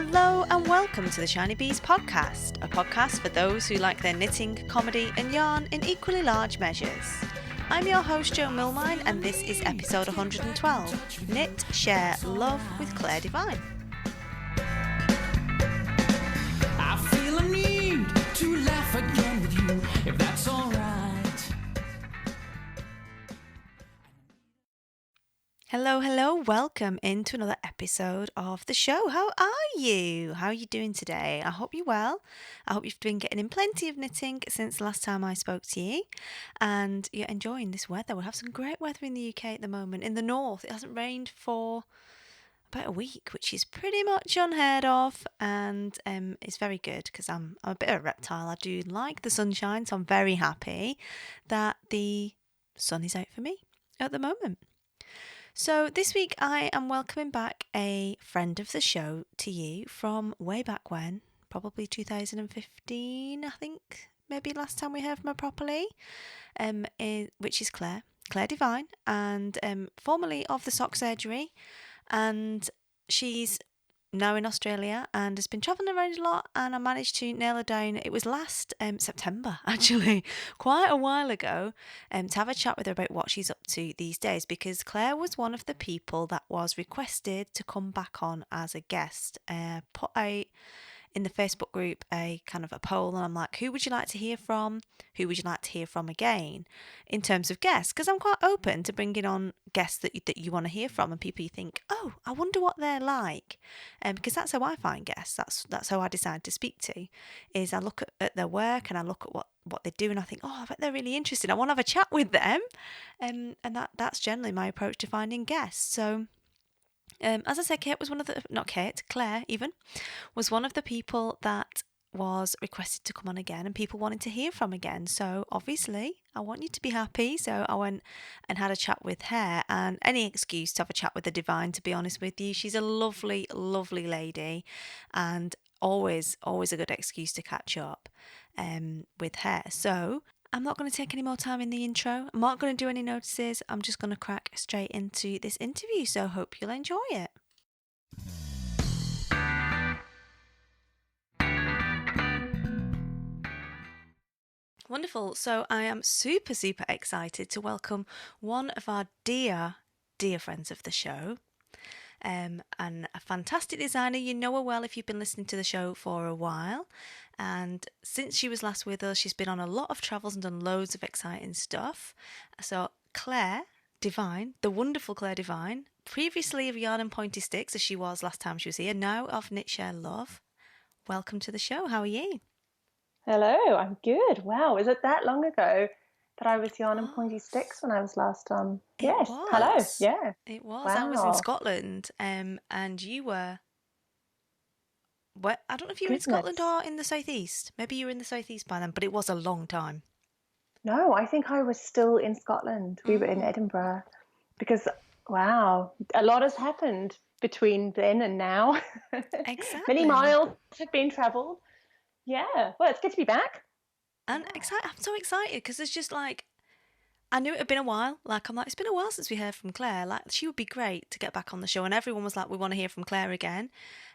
Hello and welcome to the Shiny Bees podcast, a podcast for those who like their knitting, comedy and yarn in equally large measures. I'm your host Jo Milmine and this is episode 112, Knit, Share, Love with Clare Devine. I feel a need to laugh again with you, if that's alright. Hello, welcome into another episode of the show. How are you? How are you doing today? I hope you're well. I hope you've been getting in plenty of knitting since the last time I spoke to you and you're enjoying this weather. We have some great weather in the UK at the moment. In the north, it hasn't rained for about a week, which is pretty much unheard of, and it's very good because I'm a bit of a reptile. I do like the sunshine, so I'm very happy that the sun is out for me at the moment. So this week I am welcoming back a friend of the show to you from way back when, probably 2015, I think, maybe last time we heard from her properly, which is Clare Devine, and formerly of the Sock Surgery, and she's now in Australia and has been travelling around a lot, and I managed to nail her down. It was last September, actually, quite a while ago, to have a chat with her about what she's up to these days, because Clare was one of the people that was requested to come back on as a guest. Put out in the Facebook group a kind of a poll, and I'm like, who would you like to hear from? Who would you like to hear from again in terms of guests? Because I'm quite open to bringing on guests that you want to hear from and people you think, oh, I wonder what they're like. Because that's how I find guests. That's how I decide to speak to, is I look at their work and I look at what they do and I think, oh, I bet they're really interesting. I want to have a chat with them. And that's generally my approach to finding guests. So as I said, Clare even, was one of the people that was requested to come on again and people wanted to hear from again. So obviously I want you to be happy. So I went and had a chat with her, and any excuse to have a chat with the Devine, to be honest with you. She's a lovely, lovely lady, and always a good excuse to catch up with her. So I'm not going to take any more time in the intro. I'm not going to do any notices. I'm just going to crack straight into this interview. So hope you'll enjoy it. Wonderful. So I am super excited to welcome one of our dear friends of the show, and a fantastic designer. You know her well if you've been listening to the show for a while. And since she was last with us, she's been on a lot of travels and done loads of exciting stuff. So Clare Devine, the wonderful Clare Devine, previously of Yarn and Pointy Sticks, as she was last time she was here, now of Knit, Share, Love. Welcome to the show. How are you? Hello, I'm good. Wow, is it that long ago that I was Yarn and Pointy Sticks when I was last on? Yes, hello, yeah. It was. Wow. I was in Scotland, and you were... What? I don't know if you were in Scotland or in the southeast. Maybe you were in the southeast by then, but it was a long time. No, I think I was still in Scotland. We were in Edinburgh because, wow, a lot has happened between then and now. Exactly. Many miles have been travelled. Yeah, well, it's good to be back. And I'm so excited because it's just like, I knew it had been a while. Like, I'm like, it's been a while since we heard from Clare. Like, she would be great to get back on the show. And everyone was like, we want to hear from Clare again.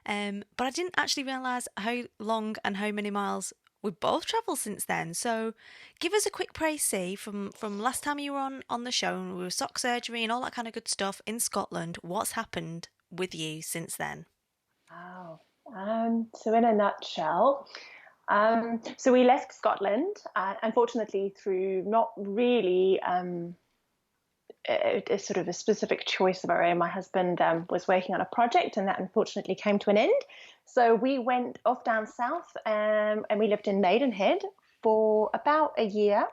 But I didn't actually realise how long and how many miles we've both travelled since then. So give us a quick précis from last time you were on the show, and we were Sock Surgery and all that kind of good stuff in Scotland. What's happened with you since then? Wow. So in a nutshell... So we left Scotland, unfortunately, through not really a sort of a specific choice of our own. My husband was working on a project, and that unfortunately came to an end. So we went off down south, and we lived in Maidenhead for about a year.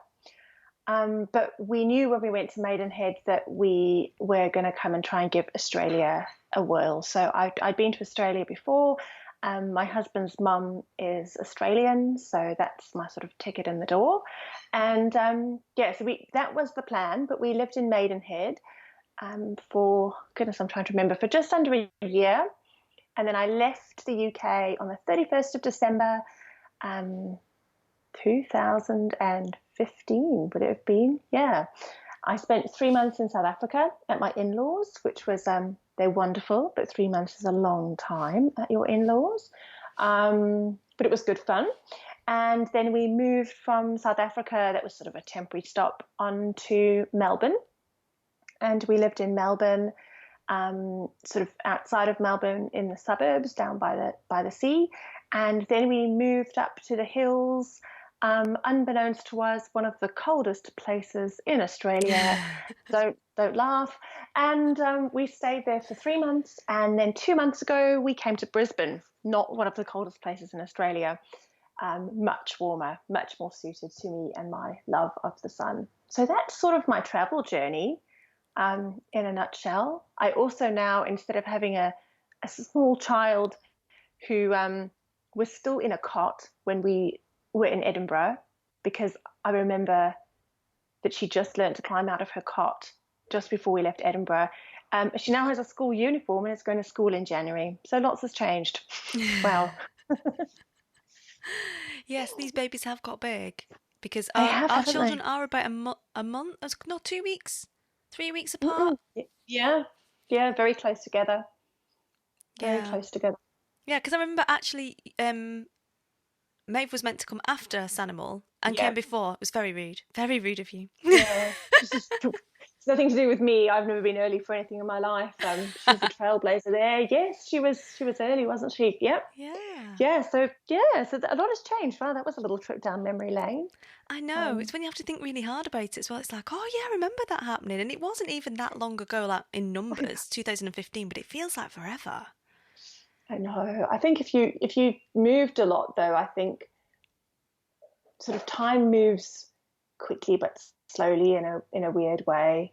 But we knew when we went to Maidenhead that we were going to come and try and give Australia a whirl. So I'd been to Australia before. My husband's mum is Australian, so that's my sort of ticket in the door. And so that was the plan, but we lived in Maidenhead for, goodness, I'm trying to remember, for just under a year. And then I left the UK on the 31st of December 2015, would it have been? Yeah. I spent 3 months in South Africa at my in-laws, which was They're wonderful, but 3 months is a long time at your in-laws. But it was good fun. And then we moved from South Africa. That was sort of a temporary stop on to Melbourne. And we lived in Melbourne, sort of outside of Melbourne in the suburbs down by the sea. And then we moved up to the hills, unbeknownst to us, one of the coldest places in Australia. Don't laugh. And we stayed there for 3 months. And then 2 months ago, we came to Brisbane, not one of the coldest places in Australia. Much warmer, much more suited to me and my love of the sun. So that's sort of my travel journey in a nutshell. I also now, instead of having a small child who was still in a cot when we were in Edinburgh, because I remember that she just learned to climb out of her cot just before we left Edinburgh. She now has a school uniform and is going to school in January. So lots has changed. Wow. Yes, these babies have got big because They have, our haven't children they? are about a month, not 2 weeks, 3 weeks apart. Yeah. Yeah, very close together. Very Yeah. close together. Yeah, because I remember actually Maeve was meant to come after Sanimal and Yeah. came before. It was very rude. Very rude of you. Yeah. It's nothing to do with me. I've never been early for anything in my life. She's a trailblazer there. Yes, she was early, wasn't she? Yep. Yeah. So a lot has changed. Wow, that was a little trip down memory lane. I know. It's when you have to think really hard about it as well. It's like, oh yeah, I remember that happening. And it wasn't even that long ago, like in numbers, 2015, but it feels like forever. I know. I think if you moved a lot though, I think sort of time moves quickly but slowly in a weird way.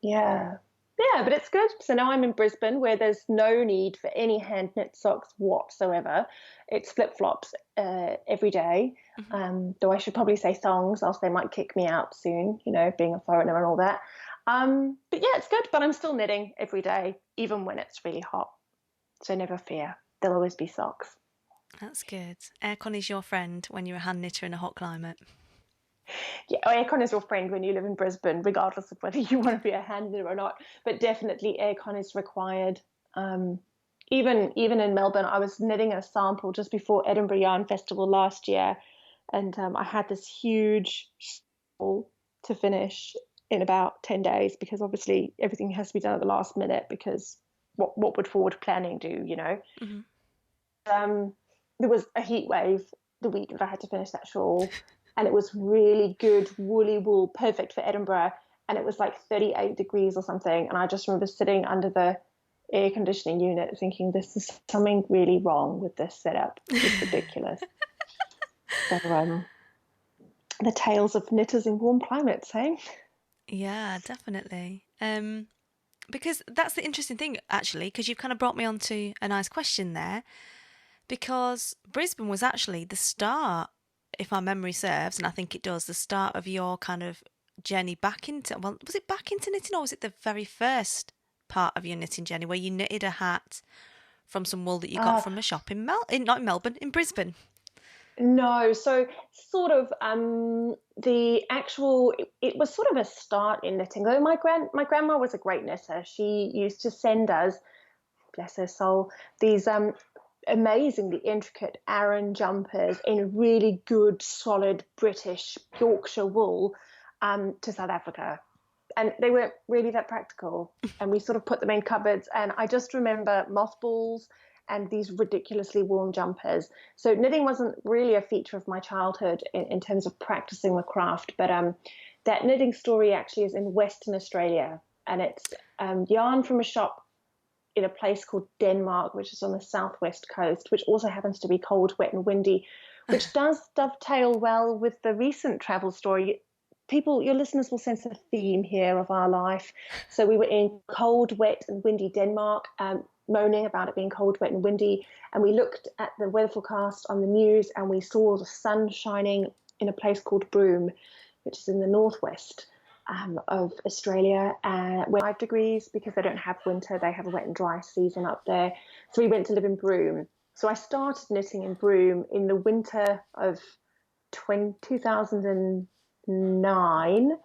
Yeah. Yeah, but it's good. So now I'm in Brisbane where there's no need for any hand knit socks whatsoever. It's flip flops every day. Though I should probably say thongs, else they might kick me out soon, being a foreigner and all that. But yeah, it's good. But I'm still knitting every day, even when it's really hot. So never fear. There'll always be socks. That's good. Aircon is your friend when you're a hand knitter in a hot climate. Yeah, aircon is your friend when you live in Brisbane, regardless of whether you want to be a hand knitter or not. But definitely aircon is required. Even in Melbourne, I was knitting a sample just before Edinburgh Yarn Festival last year, and I had this huge sample to finish in about 10 days because obviously everything has to be done at the last minute because what would forward planning do, There was a heat wave the week that I had to finish that shawl, and it was really good woolly wool, perfect for Edinburgh, and it was like 38 degrees or something, and I just remember sitting under the air conditioning unit thinking this is something really wrong with this setup. It's ridiculous. So the tales of knitters in warm climates, eh? Yeah, definitely. Because that's the interesting thing, actually, because you've kind of brought me onto a nice question there. Because Brisbane was actually the start, if my memory serves, and I think it does, the start of your kind of journey back into, well, was it back into knitting or was it the very first part of your knitting journey where you knitted a hat from some wool that you got from a shop not in Melbourne, in Brisbane? No, so sort of the actual it was sort of a start in knitting. Though my grandma was a great knitter. She used to send us, bless her soul, these amazingly intricate Aran jumpers in really good, solid British Yorkshire wool to South Africa. And they weren't really that practical. And we sort of put them in cupboards. And I just remember mothballs and these ridiculously warm jumpers. So knitting wasn't really a feature of my childhood in terms of practicing the craft. But that knitting story actually is in Western Australia. And it's yarn from a shop in a place called Denmark, which is on the southwest coast, which also happens to be cold, wet and windy, which does dovetail well with the recent travel story. People, your listeners will sense a theme here of our life. So we were in cold, wet and windy Denmark, moaning about it being cold, wet and windy. And we looked at the weather forecast on the news and we saw the sun shining in a place called Broome, which is in the northwest of Australia, where 5 degrees because they don't have winter. They have a wet and dry season up there. So we went to live in Broome. So I started knitting in Broome in the winter of 2009.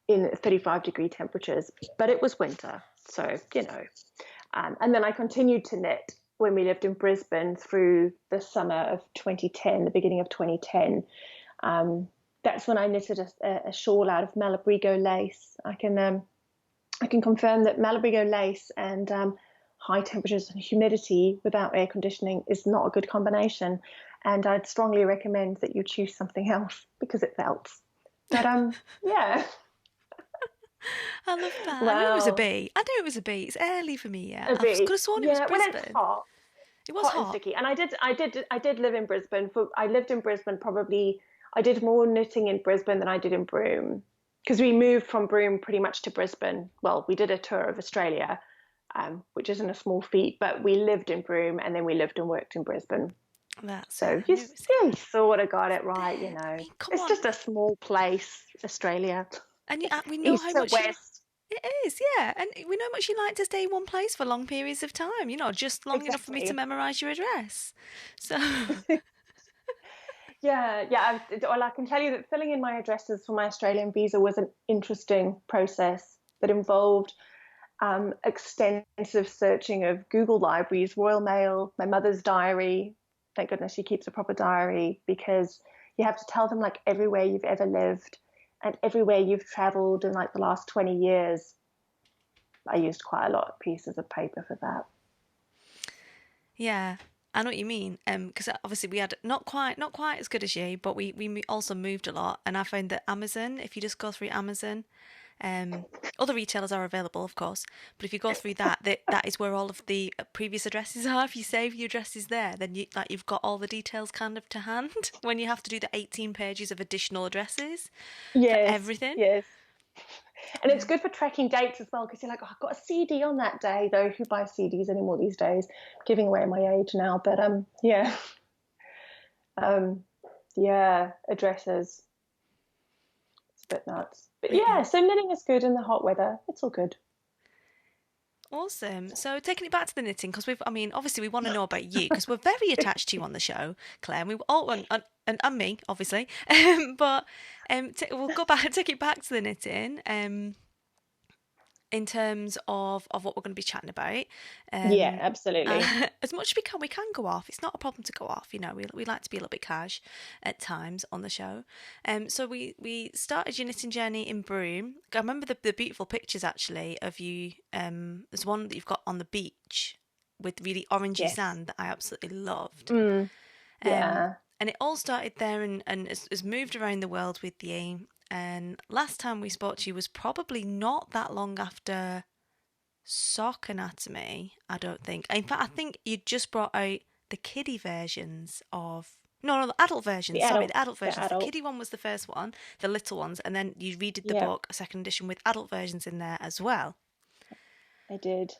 in 35-degree temperatures, but it was winter. So, and then I continued to knit when we lived in Brisbane through the summer of 2010, the beginning of 2010. That's when I knitted a shawl out of Malabrigo lace. I can confirm that Malabrigo lace and high temperatures and humidity without air conditioning is not a good combination. And I'd strongly recommend that you choose something else because it melts. But yeah. I love that. I knew it was a Well, bee. I knew it was a bee. It's early for me yet. a I could bit. have sworn it was Yeah, when it's Brisbane. hot, It was hot and hot. sticky. And I did live in Brisbane. I lived in Brisbane probably. I did more knitting in Brisbane than I did in Broome because we moved from Broome pretty much to Brisbane. Well, we did a tour of Australia, which isn't a small feat, but we lived in Broome and then we lived and worked in Brisbane. That's it. So I knew it was you sort of got it right, there. I mean, come It's on. just a small place, Australia, And we know east how to much you. west. It is, yeah. And we know how much you like to stay in one place for long periods of time. Just long enough for me to Exactly. memorise your address. So. Yeah. Well, I can tell you that filling in my addresses for my Australian visa was an interesting process that involved extensive searching of Google libraries, Royal Mail, my mother's diary. Thank goodness she keeps a proper diary because you have to tell them like everywhere you've ever lived and everywhere you've travelled in like the last 20 years. I used quite a lot of pieces of paper for that. Yeah, I know what you mean. Because obviously we had not quite as good as you, but we also moved a lot, and I found that Amazon, if you just go through Amazon, other retailers are available, of course, but if you go through that is where all of the previous addresses are. If you save your addresses there, then you've got all the details kind of to hand when you have to do the 18 pages of additional addresses for Yes, everything. yes. And it's good for tracking dates as well because you're like, oh, I've got a CD on that day, though who buys CDs anymore these days? Giving away my age now, but yeah. Yeah, addresses. It's a bit nuts. But It yeah, is. so knitting is good in the hot weather. It's all good. Awesome. So taking it back to the knitting, because obviously we want to know about you because we're very attached to you on the show, Claire. And we all and me, obviously. But we'll go back, take it back to the knitting. In terms of what we're going to be chatting about. Yeah, absolutely. As much as we can go off. It's not a problem to go off. We like to be a little bit cash at times on the show. So we started your knitting journey in Broome. I remember the beautiful pictures actually of you. There's one that you've got on the beach with really orangey Yes. sand that I absolutely loved. Yeah. And it all started there and has moved around the world with you. And last time we spoke to you was probably not that long after Sock Anatomy, I don't think. In fact, I think you just brought out the kiddie versions of. No, the adult versions. Sorry, the adult versions. The kiddie one was the first one, the little ones, and then you redid the Yeah, book, a second edition with adult versions in there as well. I did.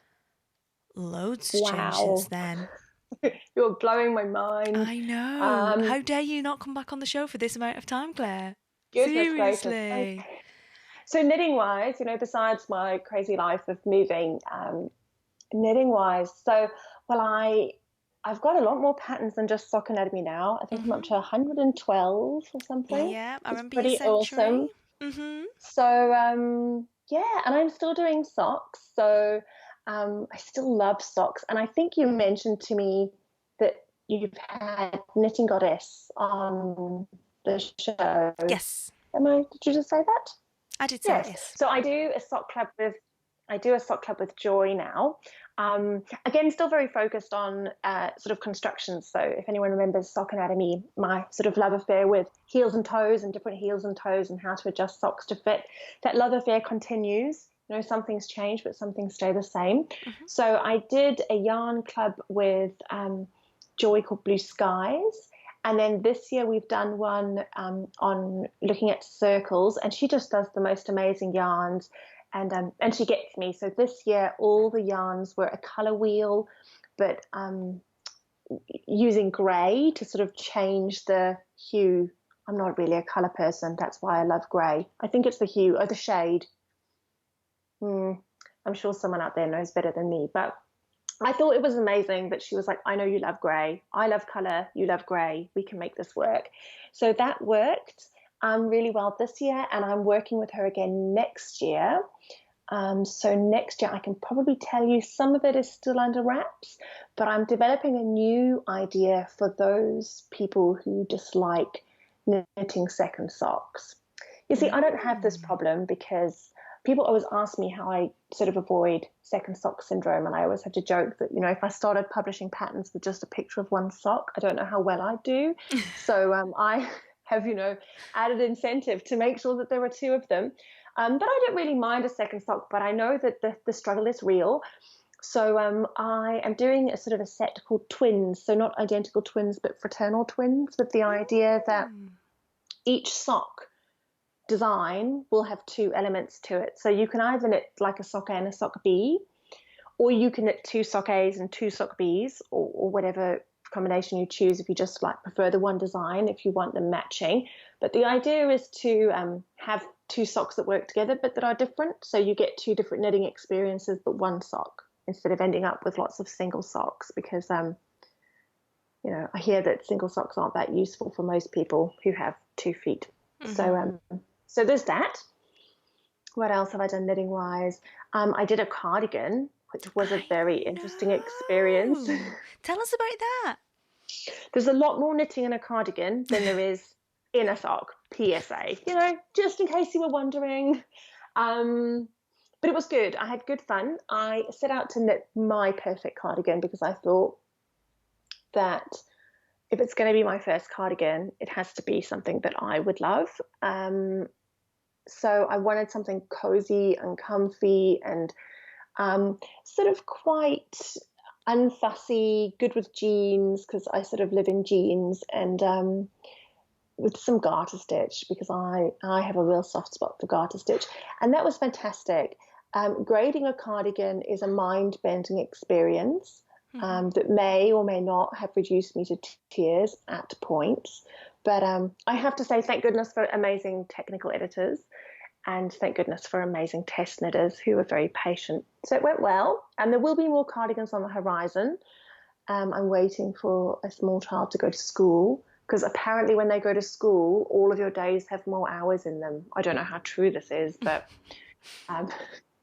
Loads changed since Wow. then. You're blowing my mind. I know. Um, How dare you not come back on the show for this amount of time, Claire? Goodness gracious. Seriously. Okay. So knitting wise, besides my crazy life of moving, knitting wise, I've got a lot more patterns than just Sock Anatomy now. I think I'm up to 112 or something. Yeah, I It's remember your pretty century. awesome. So yeah, and I'm still doing socks. So I still love socks. And I think you mentioned to me that you've had Knitting Goddess on the show. Yes, Did you just say that? I did say Yes. yes. So I do a sock club with Joy now. Again, still very focused on sort of construction. So if anyone remembers Sock Anatomy, my sort of love affair with heels and toes and different heels and toes and how to adjust socks to fit, that love affair continues. Some things change, but some things stay the same. So I did a yarn club with Joy called Blue Skies. And then this year we've done one on looking at circles, and she just does the most amazing yarns, and she gets me. So this year all the yarns were a colour wheel, but using grey to sort of change the hue. I'm not really a colour person. That's why I love grey. I think it's the hue or the shade. I'm sure someone out there knows better than me, but I thought it was amazing that she was like, I know you love grey. I love colour. You love grey. We can make this work. So that worked. really well this year, and I'm working with her again next year. So next year I can probably tell you some of it is still under wraps, but I'm developing a new idea for those people who dislike knitting second socks. You see, I don't have this problem because people always ask me how I sort of avoid second sock syndrome, and I always have to joke that, if I started publishing patterns with just a picture of one sock, I don't know how well I'd do. So I have, added incentive to make sure that there are two of them. But I don't really mind a second sock, but I know that the struggle is real. So I am doing a sort of a set called twins, so not identical twins, but fraternal twins, with the idea that each sock design will have two elements to it. So you can either knit like a sock A and a sock B, or you can knit two sock A's and two sock B's, or whatever combination you choose if you just prefer the one design, if you want them matching. But the idea is to have two socks that work together but that are different, so you get two different knitting experiences but one sock, instead of ending up with lots of single socks, because I hear that single socks aren't that useful for most people who have 2 feet. So there's that. What else have I done knitting wise? I did a cardigan, which was a very interesting experience. Tell us about that. There's a lot more knitting in a cardigan than there is in a sock, PSA, just in case you were wondering. But it was good. I had good fun. I set out to knit my perfect cardigan because I thought that if it's going to be my first cardigan, it has to be something that I would love. So I wanted something cozy and comfy and sort of quite unfussy, good with jeans, because I sort of live in jeans, and with some garter stitch, because I have a real soft spot for garter stitch. And that was fantastic. Grading a cardigan is a mind-bending experience that may or may not have reduced me to tears at points. But I have to say, thank goodness for amazing technical editors, and thank goodness for amazing test knitters who were very patient. So it went well, and there will be more cardigans on the horizon. I'm waiting for a small child to go to school, because apparently when they go to school, all of your days have more hours in them. I don't know how true this is, but I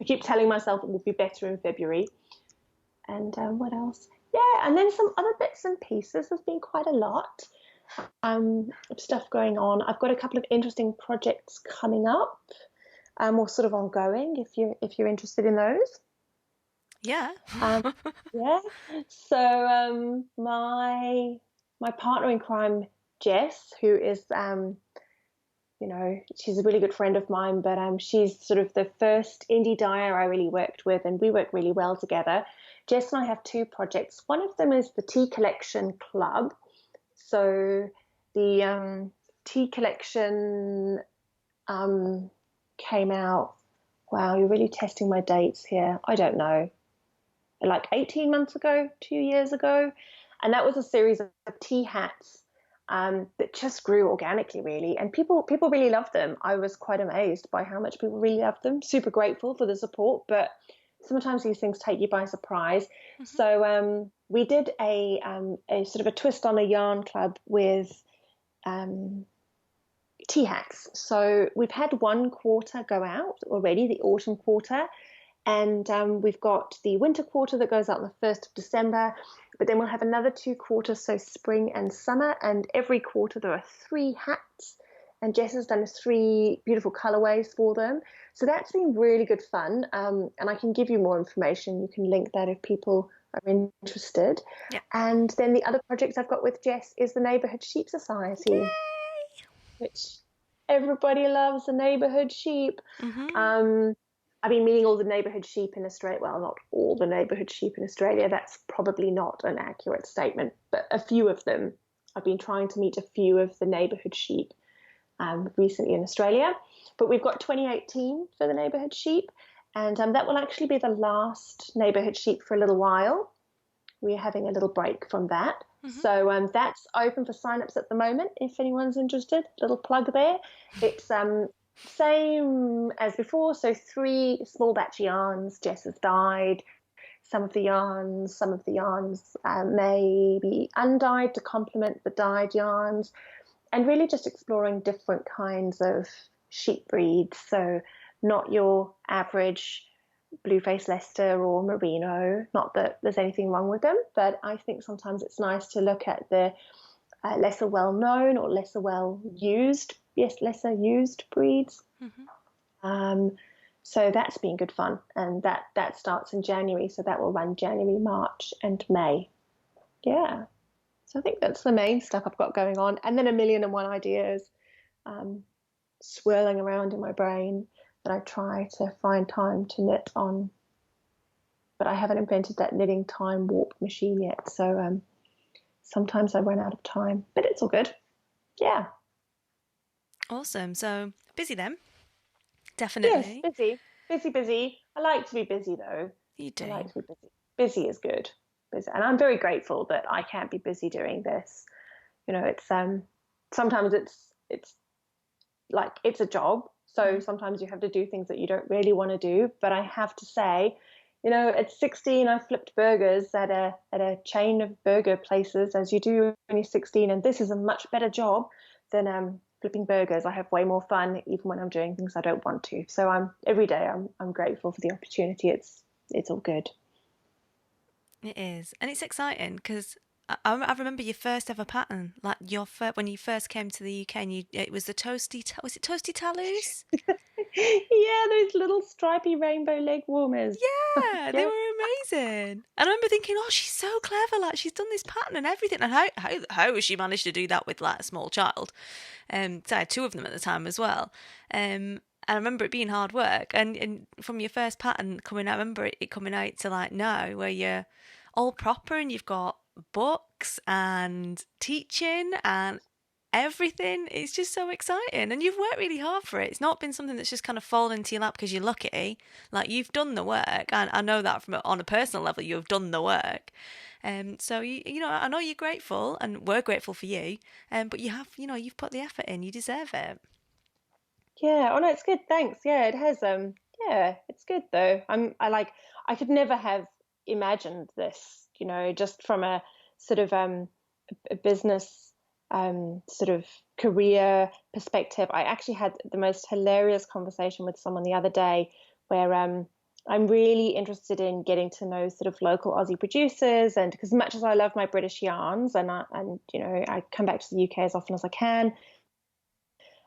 keep telling myself it will be better in February. And what else? Yeah, and then some other bits and pieces. There's been quite a lot of stuff going on. I've got a couple of interesting projects coming up, or sort of ongoing, if you're interested in those. Yeah. Yeah. So my partner in crime, Jess, who is she's a really good friend of mine, but she's sort of the first indie dyer I really worked with, and we work really well together. Jess and I have 2 projects. One of them is the Tea Collection Club. So the Tea Collection came out, wow, you're really testing my dates here. I don't know, like 18 months ago, 2 years ago. And that was a series of tea hats that just grew organically, really. And people really loved them. I was quite amazed by how much people really loved them. Super grateful for the support, but sometimes these things take you by surprise. So we did a sort of a twist on a yarn club with tea hats. So we've had 1 quarter go out already, the autumn quarter, and we've got the winter quarter that goes out on the 1st of December, but then we'll have another 2 quarters, so spring and summer, and every quarter there are 3 hats, and Jess has done 3 beautiful colorways for them. So that's been really good fun, and I can give you more information. You can link that if people are interested. Yeah. And then the other project I've got with Jess is the Neighbourhood Sheep Society. Yay! Which everybody loves, the neighbourhood sheep. I've been meeting all the neighbourhood sheep in Australia. Well, not all the neighbourhood sheep in Australia. That's probably not an accurate statement, but a few of them. I've been trying to meet a few of the neighbourhood sheep recently in Australia. But we've got 2018 for the neighbourhood sheep, and that will actually be the last neighbourhood sheep for a little while. We're having a little break from that. So that's open for sign-ups at the moment, if anyone's interested. Little plug there. It's same as before, so 3 small batch yarns Jess has dyed. Some of the yarns may be undyed to complement the dyed yarns. and really just exploring different kinds of sheep breeds. So not your average blue-faced Leicester or Merino. Not that there's anything wrong with them, but I think sometimes it's nice to look at the lesser well-known or lesser well-used, lesser used breeds. So that's been good fun, and that starts in January, so that will run January, March, and May. Yeah. So I think that's the main stuff I've got going on, and then a million and one ideas swirling around in my brain that I try to find time to knit on. But I haven't invented that knitting time warp machine yet, so sometimes I run out of time, but it's all good. Yeah. Awesome. So busy then, Yes, definitely. busy. I like to be busy though. You I like do. to be busy. Busy is good. Busy. And I'm very grateful that I can't be busy doing this. It's sometimes it's like it's a job. So sometimes you have to do things that you don't really want to do. But I have to say, at 16 I flipped burgers at a chain of burger places, as you do when you're 16, and this is a much better job than flipping burgers. I have way more fun even when I'm doing things I don't want to. So every day I'm grateful for the opportunity. It's all good. It is, and it's exciting because I remember your first ever pattern, like when you first came to the UK, and it was the was it toasty talloos? Yeah, those little stripy rainbow leg warmers. Yeah, they Yeah. were amazing. And I remember thinking, oh, she's so clever. Like, she's done this pattern and everything. And how has she managed to do that with, like, a small child? So I had two of them at the time as well. And I remember it being hard work. And from your first pattern coming out, I remember it coming out to, like, now, where you're all proper and you've got books and teaching and everything. It's just so exciting, and you've worked really hard for it. It's not been something that's just kind of fallen into your lap because you're lucky. Like, you've done the work, and I know that on a personal level you've done the work. So I know you're grateful, and we're grateful for you. But you've put the effort in. You deserve it. Yeah. Oh no, it's good. Thanks. Yeah, it has. Yeah, it's good though. I could never have imagined this. Just from a sort of a business sort of career perspective. I actually had the most hilarious conversation with someone the other day where I'm really interested in getting to know sort of local Aussie producers, and because as much as I love my British yarns, and I come back to the UK as often as I can.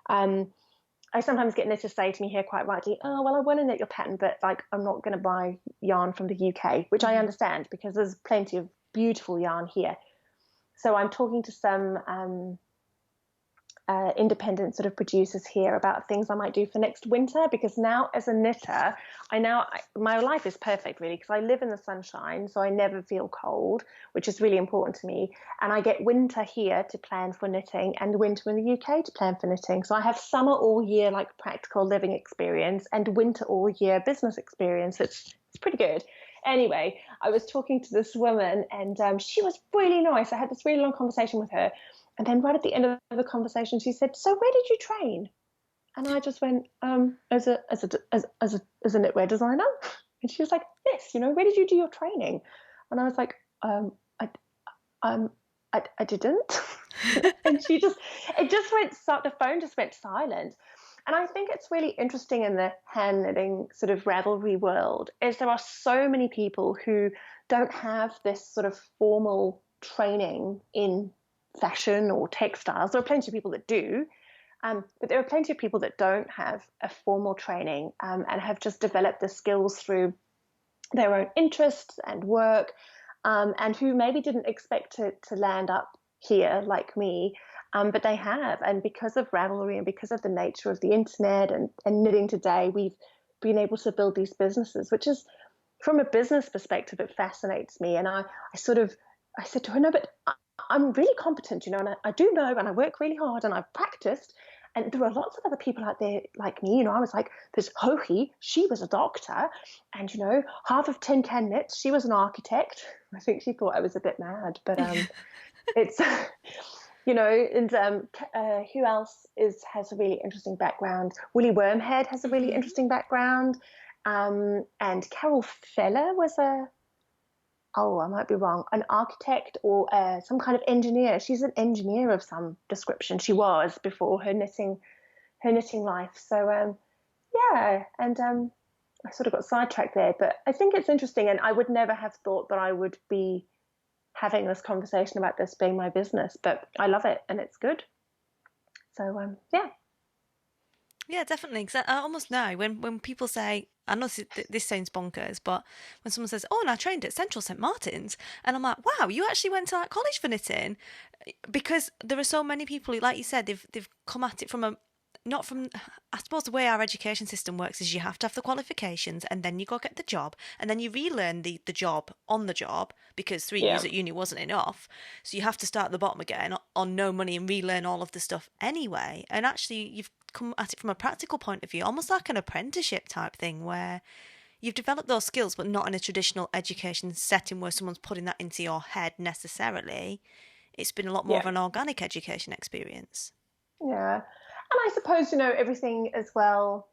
Um, I sometimes get knitters say to me here quite rightly, oh, well, I want to knit your pattern, but like I'm not going to buy yarn from the UK, which I understand because there's plenty of beautiful yarn here. So I'm talking to some independent sort of producers here about things I might do for next winter, because now as a knitter, my life is perfect really, because I live in the sunshine, so I never feel cold, which is really important to me. And I get winter here to plan for knitting and winter in the UK to plan for knitting. So I have summer all year, like practical living experience, and winter all year business experience. It's pretty good. Anyway, I was talking to this woman, and she was really nice. I had this really long conversation with her. And then right at the end of the conversation, she said, "So where did you train?" And I just went, as a knitwear designer. And she was like, "Yes, where did you do your training?" And I was like, I didn't. And the phone just went silent. And I think it's really interesting in the hand knitting sort of Ravelry world is there are so many people who don't have this sort of formal training in fashion or textiles. There are plenty of people that do, but there are plenty of people that don't have a formal training and have just developed the skills through their own interests and work, and who maybe didn't expect to land up here like me, but they have. And because of Ravelry and because of the nature of the internet and knitting today, we've been able to build these businesses, which is, from a business perspective, it fascinates me. And I said to her, no, but I'm really competent, and I do know, and I work really hard, and I've practiced. And there are lots of other people out there like me. I was like, there's Hohi, she was a doctor, and half of Tin Can Knits, she was an architect. I think she thought I was a bit mad, but it's and who else has a really interesting background? Willie Wormhead has a really interesting background, and Carol Feller was oh, I might be wrong, an architect or some kind of engineer. She's an engineer of some description. She was before her knitting life. So yeah, and I sort of got sidetracked there, but I think it's interesting, and I would never have thought that I would be having this conversation about this being my business, but I love it and it's good. So yeah. Yeah, definitely. Because I almost know when people say, I know this sounds bonkers, but when someone says, "Oh, and I trained at Central St Martin's," and I'm like, "Wow, you actually went to that college for knitting?" Because there are so many people who, like you said, they've come at it from a not from. I suppose the way our education system works is you have to have the qualifications, and then you go get the job, and then you relearn the job on the job because 3 years Yeah. at uni wasn't enough. So you have to start at the bottom again on no money and relearn all of the stuff anyway. And actually, you've come at it from a practical point of view, almost like an apprenticeship type thing where you've developed those skills, but not in a traditional education setting where someone's putting that into your head necessarily. It's been a lot more of Yeah. an organic education experience. Yeah. And I suppose, everything as well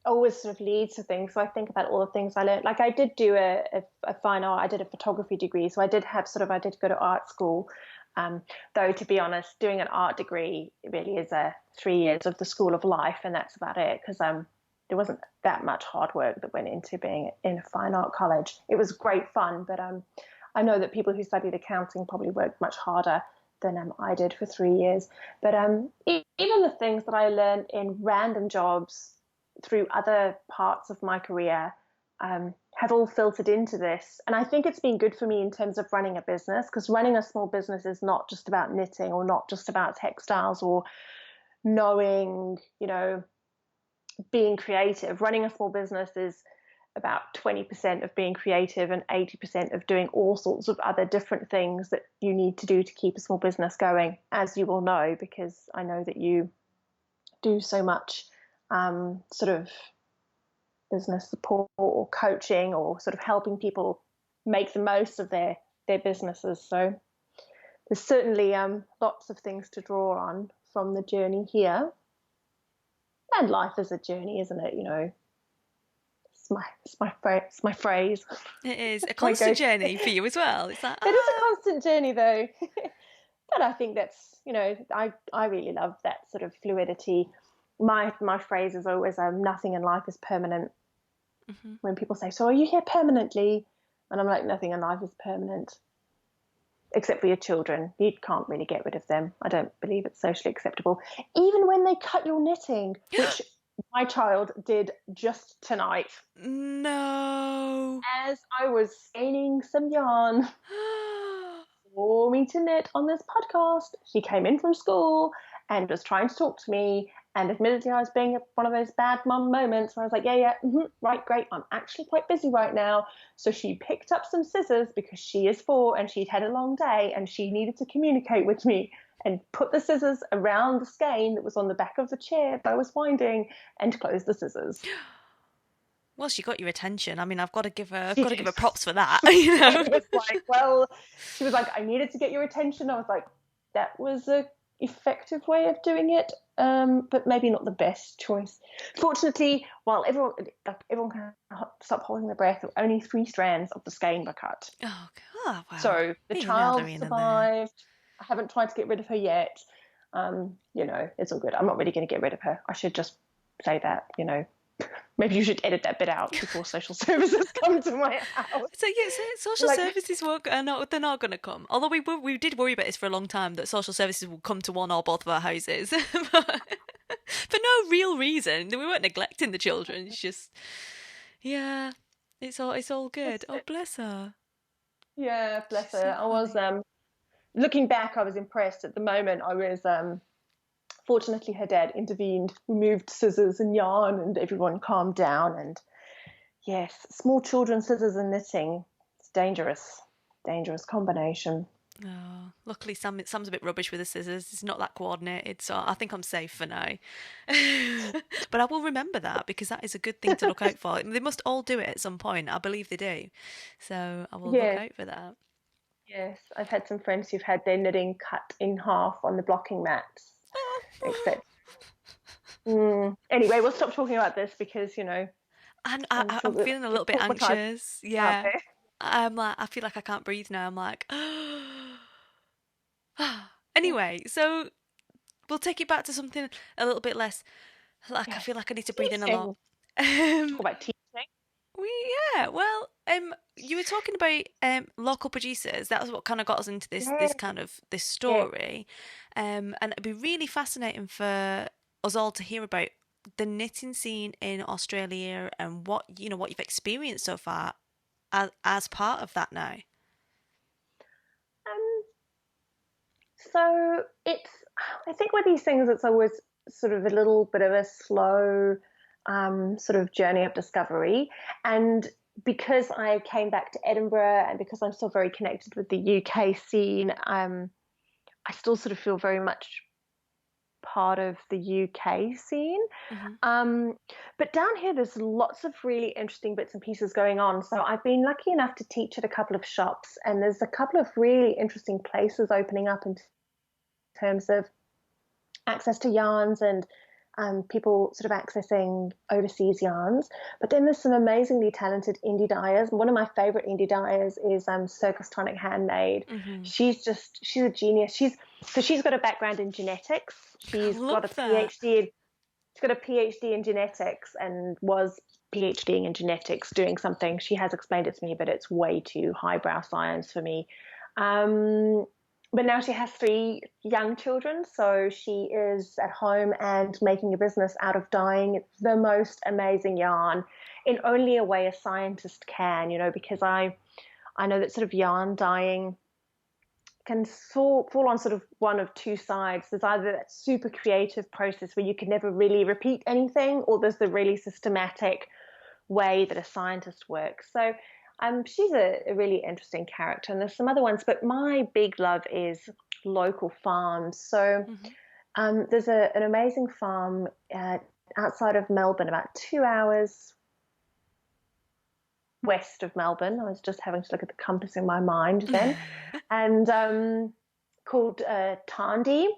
always sort of leads to things. So I think about all the things I learned. Like I did do a fine art, I did a photography degree. So I did go to art school. Though, to be honest, doing an art degree really is 3 years of the school of life, and that's about it, because there wasn't that much hard work that went into being in a fine art college. It was great fun, but I know that people who studied accounting probably worked much harder than I did for 3 years. But even the things that I learned in random jobs through other parts of my career have all filtered into this. And I think it's been good for me in terms of running a business, because running a small business is not just about knitting or not just about textiles or knowing, being creative. Running a small business is about 20% of being creative and 80% of doing all sorts of other different things that you need to do to keep a small business going, as you will know, because I know that you do so much sort of business support or coaching or sort of helping people make the most of their businesses. So there's certainly lots of things to draw on from the journey here. And life is a journey, isn't it? It's my phrase. It is a My constant go-to. journey for you as well. It's like, It is a constant journey, though. But I think that's, I really love that sort of fluidity. My phrase is always, nothing in life is permanent. mm-hmm. When people say, so are you here permanently? And I'm like, nothing in life is permanent. Except for your children. You can't really get rid of them. I don't believe it's socially acceptable. Even when they cut your knitting, which my child did just tonight. No. As I was skeins some yarn for me to knit on this podcast, she came in from school and was trying to talk to me. And admittedly, I was being one of those bad mum moments where I was like, yeah, right, great. I'm actually quite busy right now. So she picked up some scissors because she is 4 and she'd had a long day and she needed to communicate with me, and put the scissors around the skein that was on the back of the chair that I was winding and closed the scissors. Well, she got your attention. I mean, I've got to give her Yes. props for that. I was like, well, she was like, I needed to get your attention. I was like, that was a effective way of doing it, but maybe not the best choice. Fortunately, while everyone can stop holding their breath, only 3 strands of the skein were cut. Oh, God, wow. So the Being child Adrian in there. survived. I haven't tried to get rid of her yet. It's all good. I'm not really going to get rid of her. I should just say that, Maybe you should edit that bit out before social services come to my house. So yes, social services they're not going to come. Although we did worry about this for a long time, that social services will come to one or both of our houses, but for no real reason. We weren't neglecting the children. It's just, yeah, it's all good. Oh, bless her. Yeah, bless She's her. so I was looking back, I was impressed. At the moment, I was fortunately her dad intervened, removed scissors and yarn, and everyone calmed down. And yes, small children, scissors and knitting, it's dangerous combination. Oh, luckily Sam's a bit rubbish with the scissors. It's not that coordinated, so I think I'm safe for now. But I will remember that, because that is a good thing to look out for. They must all do it at some point. I believe they do. So I will look out for that. Yes, I've had some friends who've had their knitting cut in half on the blocking mats. Except, anyway, we'll stop talking about this because, And I'm feeling a little bit anxious. Yeah. I'm like, I feel like I can't breathe now. I'm like, anyway, so we'll take it back to something a little bit less. Like, I Yes. feel like I need to breathe in a lot. Teaching. Talk Um, about teaching. we, yeah, well, you were talking about local producers. That was what kind of got us into this Yeah. kind of this Yeah. story, and it'd be really fascinating for us all to hear about the knitting scene in Australia and what you've experienced so far as part of that now. Um, so it's, I think with these things, it's always sort of a little bit of a slow sort of journey of discovery. And because I came back to Edinburgh and because I'm still very connected with the UK scene, I still sort of feel very much part of the UK scene. Hmm. Um, but down here, there's lots of really interesting bits and pieces going on. So I've been lucky enough to teach at a couple of shops, and there's a couple of really interesting places opening up in terms of access to yarns and people sort of accessing overseas yarns. But then there's some amazingly talented indie dyers. One of my favorite indie dyers is Circus Tonic Handmade. Hmm. She's a genius. She's got a background in genetics. I She's got a love that. PhD. She's got a PhD in genetics and was PhDing in genetics, doing something. She has explained it to me, but it's way too highbrow science for me. Um, but now she has three young children, so she is at home and making a business out of dyeing the most amazing yarn in only a way a scientist can, because I know that sort of yarn dyeing can fall on sort of one of two sides. There's either that super creative process where you can never really repeat anything, or there's the really systematic way that a scientist works. So she's a really interesting character, and there's some other ones, but my big love is local farms. So Hmm. there's an amazing farm outside of Melbourne, about 2 hours west of Melbourne. I was just having to look at the compass in my mind then, and called Tandy.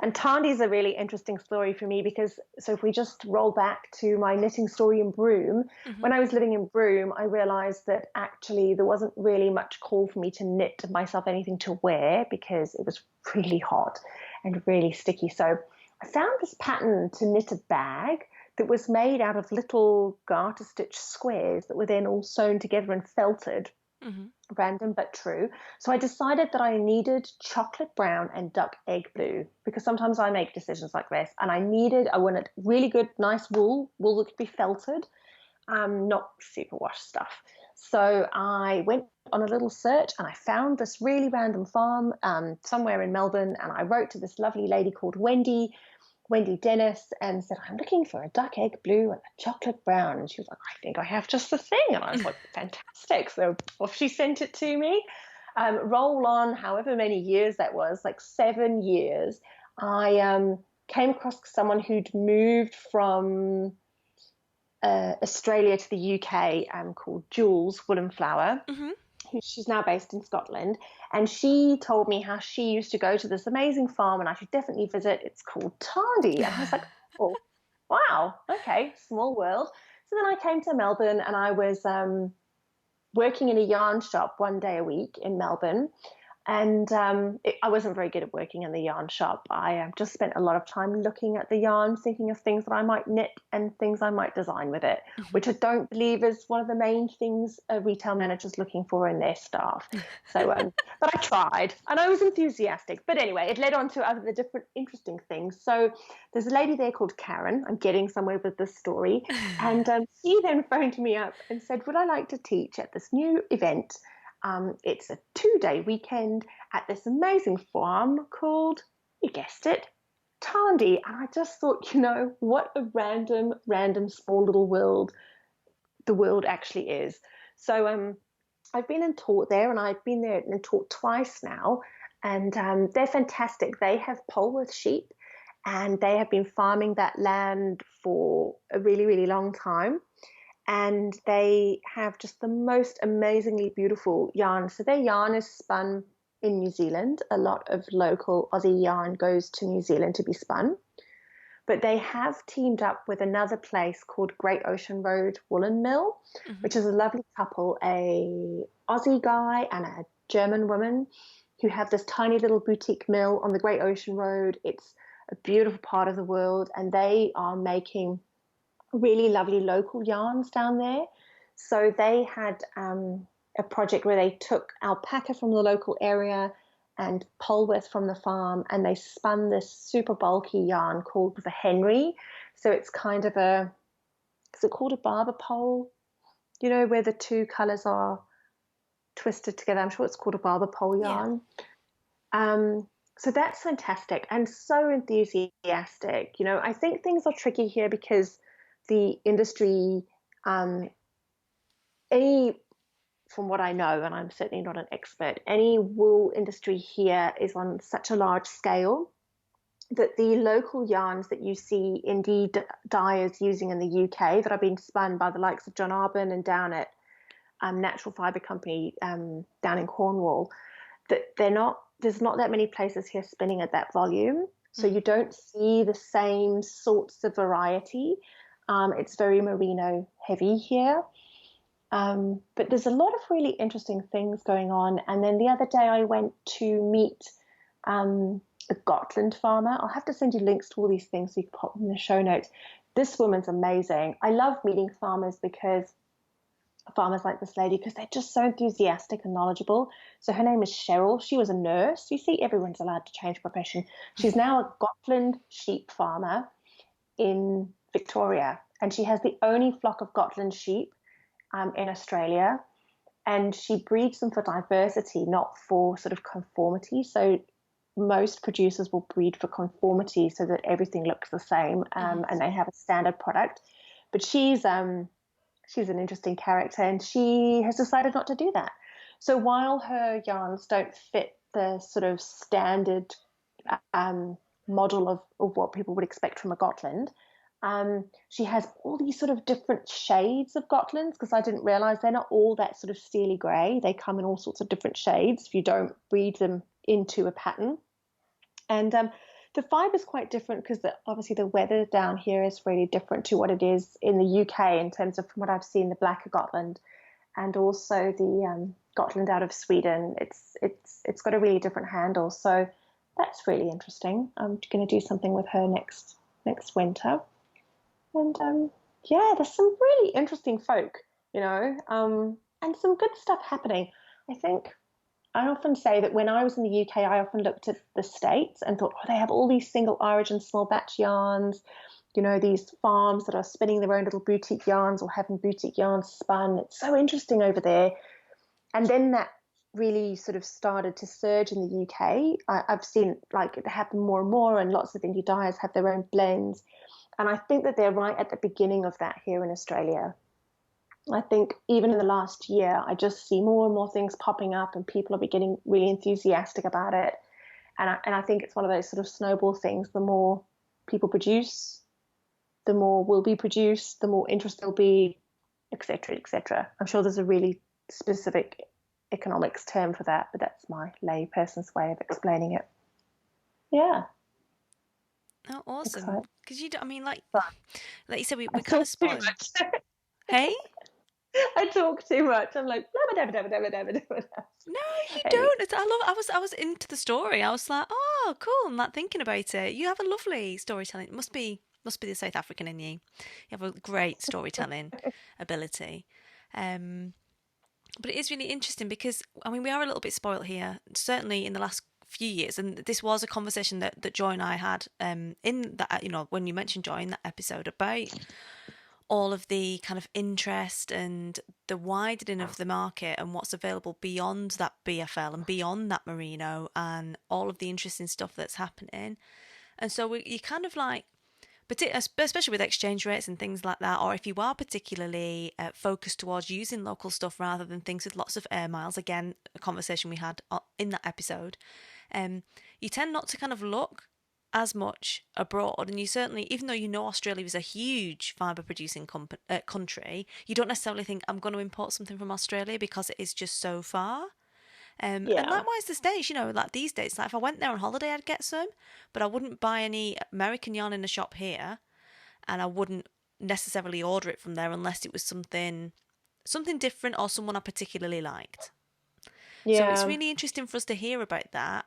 And Tandy is a really interesting story for me because, so if we just roll back to my knitting story in Broome, Hmm. when I was living in Broome, I realised that actually there wasn't really much call for me to knit myself anything to wear because it was really hot and really sticky. So I found this pattern to knit a bag that was made out of little garter stitch squares that were then all sewn together and felted. Hmm. Random but true. So I decided that I needed chocolate brown and duck egg blue because sometimes I make decisions like this, and I wanted really good, nice wool that could be felted, not superwash stuff. So I went on a little search and I found this really random farm somewhere in Melbourne, and I wrote to this lovely lady called Wendy Dennis, and said, I'm looking for a duck egg blue and a chocolate brown. And she was like, I think I have just the thing. And I was like, fantastic. So off she sent it to me. Roll on however many years that was, like 7 years. I came across someone who'd moved from Australia to the UK called Jules Woolen Flower. Hmm. She's now based in Scotland, and she told me how she used to go to this amazing farm and I should definitely visit. It's called Tandy. And I was like, oh, wow, okay, small world. So then I came to Melbourne, and I was working in a yarn shop 1 day a week in Melbourne. And I wasn't very good at working in the yarn shop. I just spent a lot of time looking at the yarn, thinking of things that I might knit and things I might design with it, which I don't believe is one of the main things a retail manager's looking for in their staff. So, but I tried and I was enthusiastic. But anyway, it led on to other different interesting things. So there's a lady there called Karen. I'm getting somewhere with this story. And she then phoned me up and said, would I like to teach at this new event? It's a 2-day weekend at this amazing farm called, you guessed it, Tandy. And I just thought, what a random small little world the world actually is. So I've been and taught there, and I've been there and taught twice now. And they're fantastic. They have Polworth sheep, and they have been farming that land for a really, really long time, and they have just the most amazingly beautiful yarn. So their yarn is spun in New Zealand. A lot of local Aussie yarn goes to New Zealand to be spun. But they have teamed up with another place called Great Ocean Road Woolen Mill, Hmm. which is a lovely couple, a Aussie guy and a German woman who have this tiny little boutique mill on the Great Ocean Road. It's a beautiful part of the world, and they are making really lovely local yarns down there. So they had a project where they took alpaca from the local area and polwarth from the farm, and they spun this super bulky yarn called the Henry. So it's kind of is it called a barber pole? You know, where the two colours are twisted together. I'm sure it's called a barber pole Yeah. yarn. So that's fantastic and so enthusiastic. You know, I think things are tricky here because the industry, any from what I know, and I'm certainly not an expert, any wool industry here is on such a large scale that the local yarns that you see indie dyers using in the UK that are being spun by the likes of John Arbon and down at Natural Fibre Company down in Cornwall, that there's not that many places here spinning at that volume. So you don't see the same sorts of variety. It's very merino heavy here. But there's a lot of really interesting things going on. And then the other day I went to meet a Gotland farmer. I'll have to send you links to all these things so you can pop them in the show notes. This woman's amazing. I love meeting farmers like this lady because they're just so enthusiastic and knowledgeable. So her name is Cheryl. She was a nurse. You see, everyone's allowed to change profession. She's now a Gotland sheep farmer in Victoria, and she has the only flock of Gotland sheep in Australia, and she breeds them for diversity, not for sort of conformity. So most producers will breed for conformity so that everything looks the same, and they have a standard product. But she's an interesting character, and she has decided not to do that. So while her yarns don't fit the sort of standard model of what people would expect from a Gotland, she has all these sort of different shades of Gotlands, because I didn't realize they're not all that sort of steely grey. They come in all sorts of different shades if you don't breed them into a pattern. And the fibre is quite different because obviously the weather down here is really different to what it is in the UK in terms of, from what I've seen, the blacker Gotland and also the Gotland out of Sweden. It's got a really different handle. So that's really interesting. I'm going to do something with her next winter. And yeah, there's some really interesting folk, you know, and some good stuff happening. I often say that when I was in the UK, I often looked at the States and thought, oh, they have all these single origin small batch yarns, you know, these farms that are spinning their own little boutique yarns or having boutique yarns spun. It's so interesting over there. And then that really sort of started to surge in the UK. I've seen like it happen more and more, and lots of indie dyers have their own blends. And I think that they're right at the beginning of that here in Australia. I think even in the last year, I just see more and more things popping up and people are getting really enthusiastic about it. And I think it's one of those sort of snowball things. The more people produce, the more will be produced, the more interest there'll be, et cetera, et cetera. I'm sure there's a really specific economics term for that, but that's my layperson's way of explaining it. Yeah. Oh, awesome. Because I mean, like you said, we I kind of talk too spoiled. much. Hey? I talk too much. I'm like, No, you don't. I was into the story. I was like, oh, cool. I'm like thinking about it. You have a lovely storytelling. It must be the South African in you. You have a great storytelling ability. But it is really interesting because I mean we are a little bit spoilt here. Certainly in the last few years, and this was a conversation that Joy and I had in that, you know, when you mentioned Joy in that episode about all of the kind of interest and the widening of the market and what's available beyond that BFL and beyond that merino and all of the interesting stuff that's happening. And so you kind of like, especially with exchange rates and things like that, or if you are particularly focused towards using local stuff rather than things with lots of air miles, again, a conversation we had in that episode, you tend not to kind of look as much abroad, and you certainly, even though you know Australia is a huge fibre producing country, you don't necessarily think I'm going to import something from Australia because it is just so far. And likewise the States, you know, like these days, like if I went there on holiday I'd get some, but I wouldn't buy any American yarn in a shop here, and I wouldn't necessarily order it from there unless it was something something different or someone I particularly liked. So it's Yeah, really interesting for us to hear about that.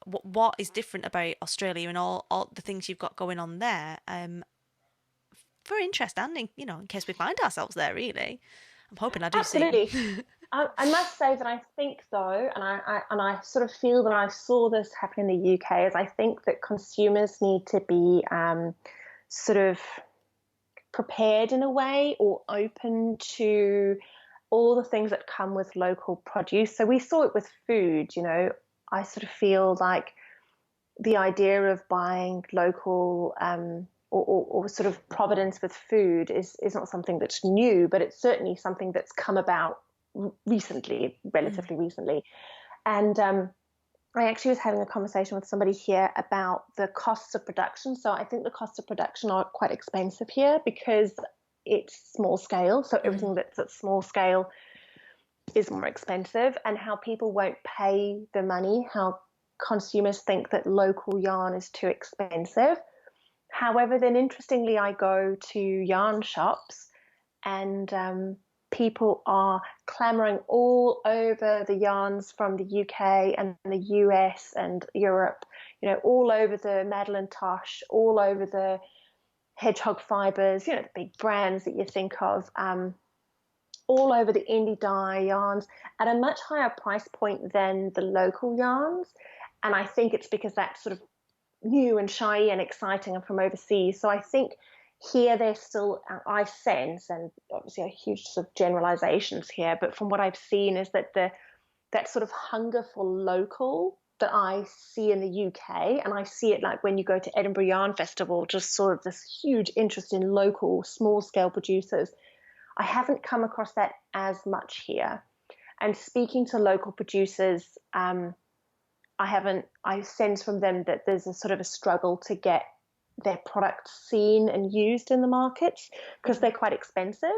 What is different about Australia and all the things you've got going on there. For interest and in case we find ourselves there, really. I'm hoping I do soon. absolutely. I must say that I think though, and I sort of feel that I saw this happen in the UK, is I think that consumers need to be sort of prepared in a way or open to all the things that come with local produce. So we saw it with food, I sort of feel like the idea of buying local or sort of providence with food is not something that's new, but it's certainly something that's come about recently, Mm. relatively recently. And I actually was having a conversation with somebody here about the costs of production. So I think the costs of production are quite expensive here because it's small scale. So Mm. everything that's at small scale is more expensive, and how people won't pay the money, how consumers think that local yarn is too expensive. However, then interestingly, I go to yarn shops and people are clamoring all over the yarns from the UK and the US and Europe, all over the Madeline Tosh, all over the Hedgehog Fibers, the big brands that you think of, all over the indie dye yarns at a much higher price point than the local yarns. And I think it's because that's sort of new and shiny and exciting and from overseas. So I think here they're still, I sense, and obviously a huge sort of generalizations here, but from what I've seen is that that sort of hunger for local that I see in the UK, and I see it like when you go to Edinburgh Yarn Festival, just sort of this huge interest in local small scale producers. I haven't come across that as much here. And speaking to local producers, I sense from them that there's a sort of a struggle to get their products seen and used in the markets because they're quite expensive.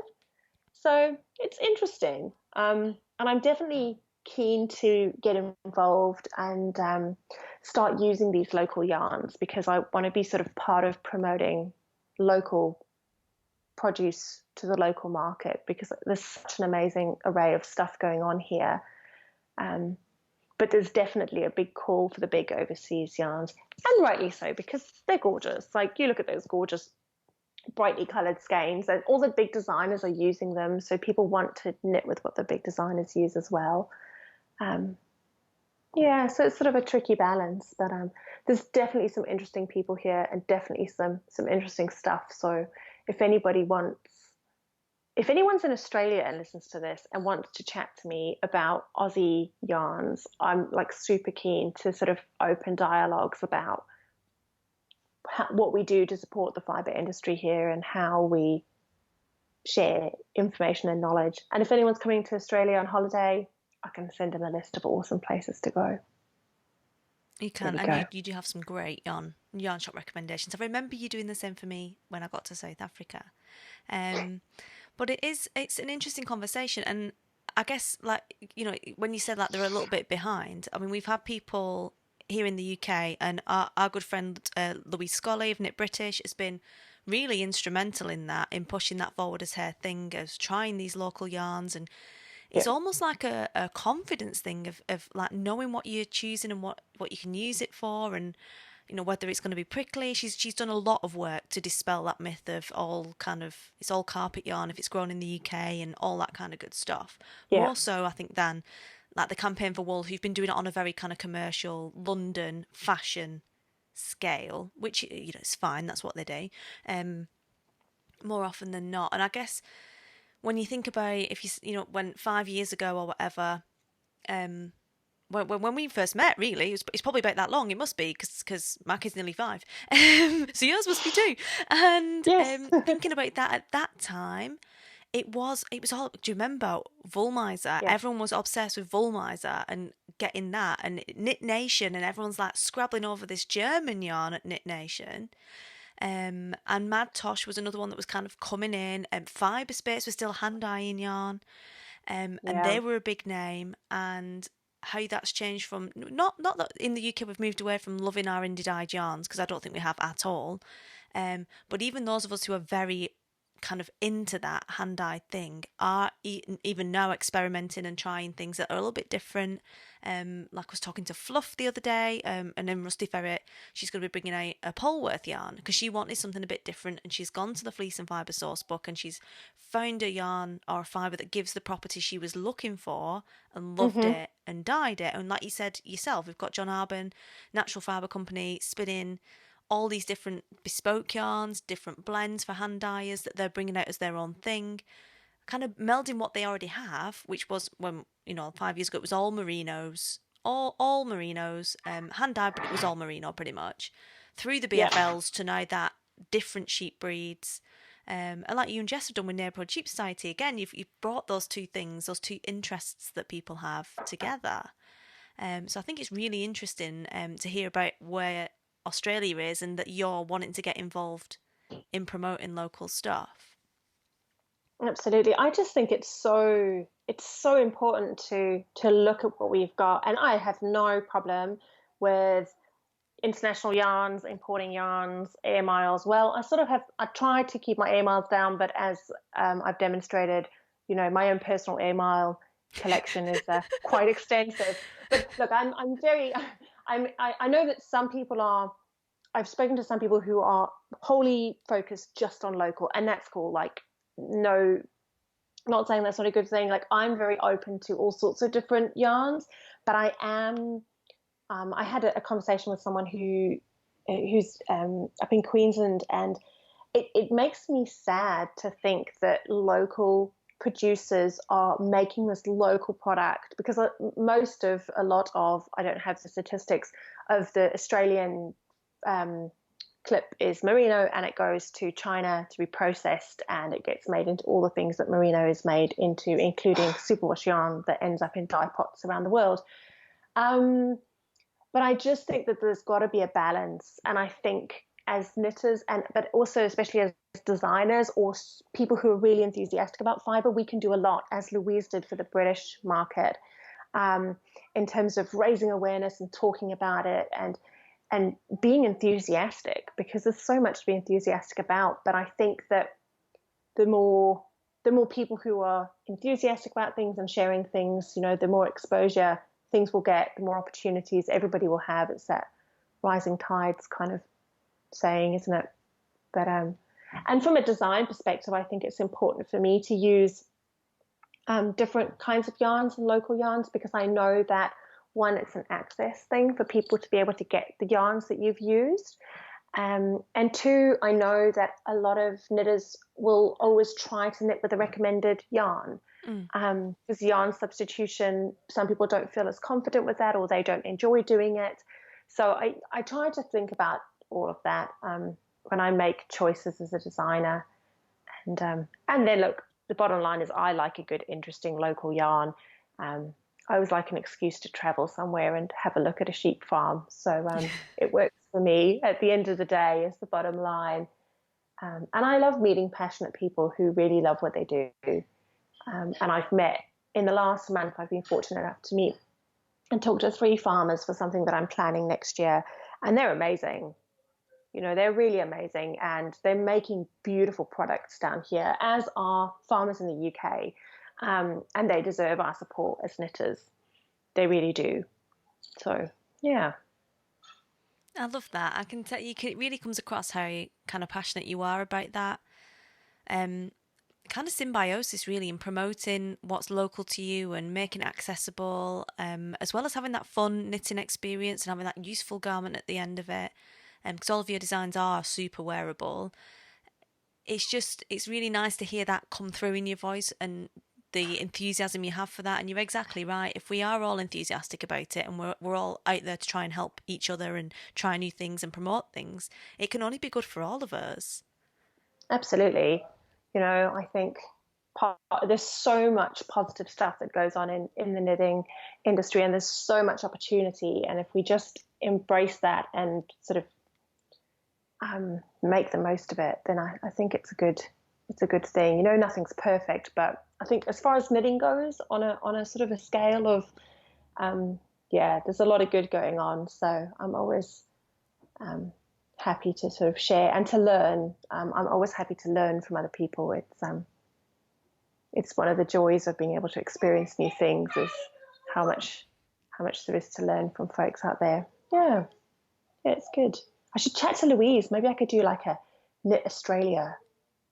So it's interesting. And I'm definitely keen to get involved and start using these local yarns because I want to be sort of part of promoting local produce to the local market because there's such an amazing array of stuff going on here. But there's definitely a big call for the big overseas yarns, and rightly so because they're gorgeous. Like you look at those gorgeous brightly coloured skeins and all the big designers are using them, so people want to knit with what the big designers use as well. Yeah, so it's sort of a tricky balance, but there's definitely some interesting people here and definitely some interesting stuff. So if anybody wants, if anyone's in Australia and listens to this and wants to chat to me about Aussie yarns, I'm like super keen to sort of open dialogues about what we do to support the fibre industry here and how we share information and knowledge. And if anyone's coming to Australia on holiday, I can send them a list of awesome places to go. You There can, you and go. you do have some great yarn shop recommendations. I remember you doing the same for me when I got to South Africa. But it's an interesting conversation, and I guess when you said like they're a little bit behind. I mean, we've had people here in the UK, and our good friend Louise Scully of Knit British has been really instrumental in pushing that forward as her thing, as trying these local yarns, and Yeah, it's almost like a confidence thing of like knowing what you're choosing and what you can use it for, and whether it's going to be prickly. She's done a lot of work to dispel that myth of it's all carpet yarn if it's grown in the UK and all that kind of good stuff. yeah, More so, I think, than like the campaign for wool, who've been doing it on a very kind of commercial London fashion scale, which it's fine. That's what they do. More often than not, and I guess when you think about it, if when 5 years ago or whatever, when we first met, really, it's probably about that long. It must be because my kid's nearly 5, so yours must be too. And yes, thinking about that at that time, it was all. Do you remember Woolmizer? yeah, Everyone was obsessed with Woolmizer and getting that, and Knit Nation, and everyone's like scrabbling over this German yarn at Knit Nation. And Mad Tosh was another one that was kind of coming in. Fibre Space was still hand dyeing yarn, and yeah, they were a big name. And how that's changed from not that in the UK we've moved away from loving our indie dyed yarns, because I don't think we have at all. But even those of us who are very kind of into that hand-dyed thing are even now experimenting and trying things that are a little bit different. Like I was talking to Fluff the other day, and then Rusty Ferret, she's going to be bringing out a Polworth yarn because she wanted something a bit different, and she's gone to the Fleece and Fibre source book and she's found a yarn or a fibre that gives the property she was looking for and loved it and dyed it. And like you said yourself, we've got John Arbon, Natural Fibre Company, spinning all these different bespoke yarns, different blends for hand dyers that they're bringing out as their own thing, kind of melding what they already have, which was when, 5 years ago, it was all merinos, all merinos, hand dyed, but it was all merino pretty much, through the Yeah. BFLs to now that different sheep breeds. And like you and Jess have done with Neighbourhood Sheep Society, again, you've brought those two things, those two interests that people have together. So I think it's really interesting to hear about where Australia is and that you're wanting to get involved in promoting local stuff. Absolutely. I just think it's so important to look at what we've got. And I have no problem with international yarns, importing yarns, air miles. Well, I try to keep my air miles down, but as I've demonstrated, my own personal air mile collection is quite extensive. But look, I know that some people are. I've spoken to some people who are wholly focused just on local, and that's cool. Like, no, not saying that's not a good thing. Like, I'm very open to all sorts of different yarns, but I am. I had a conversation with someone who's up in Queensland, and it makes me sad to think that local producers are making this local product, because a lot of, I don't have the statistics, of the Australian clip is merino, and it goes to China to be processed, and it gets made into all the things that merino is made into, including superwash yarn that ends up in dye pots around the world. But I just think that there's got to be a balance, and I think as knitters, but also especially as designers or people who are really enthusiastic about fibre, we can do a lot, as Louise did for the British market, in terms of raising awareness and talking about it and being enthusiastic, because there's so much to be enthusiastic about. But I think that the more people who are enthusiastic about things and sharing things, the more exposure things will get, the more opportunities everybody will have. It's that rising tides kind of saying, isn't it? But and from a design perspective, I think it's important for me to use different kinds of yarns and local yarns, because I know that, one, it's an access thing for people to be able to get the yarns that you've used. And two, I know that a lot of knitters will always try to knit with a recommended yarn. Because yarn substitution, some people don't feel as confident with that, or they don't enjoy doing it. So I try to think about all of that when I make choices as a designer. And then, look, the bottom line is I like a good, interesting local yarn. I always like an excuse to travel somewhere and have a look at a sheep farm. So it works for me at the end of the day, is the bottom line. And I love meeting passionate people who really love what they do. And I've met, in the last month, I've been fortunate enough to meet and talk to 3 farmers for something that I'm planning next year. And they're amazing. They're really amazing. And they're making beautiful products down here, as are farmers in the UK. And they deserve our support as knitters. They really do. So, yeah. I love that. I can tell it really comes across how kind of passionate you are about that. Kind of symbiosis, really, in promoting what's local to you and making it accessible, as well as having that fun knitting experience and having that useful garment at the end of it. Because all of your designs are super wearable. It's really nice to hear that come through in your voice and the enthusiasm you have for that. And you're exactly right. If we are all enthusiastic about it and we're all out there to try and help each other and try new things and promote things, it can only be good for all of us. Absolutely. I think there's so much positive stuff that goes on in the knitting industry, and there's so much opportunity. And if we just embrace that and sort of make the most of it, then I think it's a good thing. Nothing's perfect, but I think as far as knitting goes, on a sort of a scale of, there's a lot of good going on. So I'm always happy to sort of share and to learn. I'm always happy to learn from other people. It's one of the joys of being able to experience new things is how much there is to learn from folks out there. Yeah, it's good. I should chat to Louise. Maybe I could do like a Knit Australia.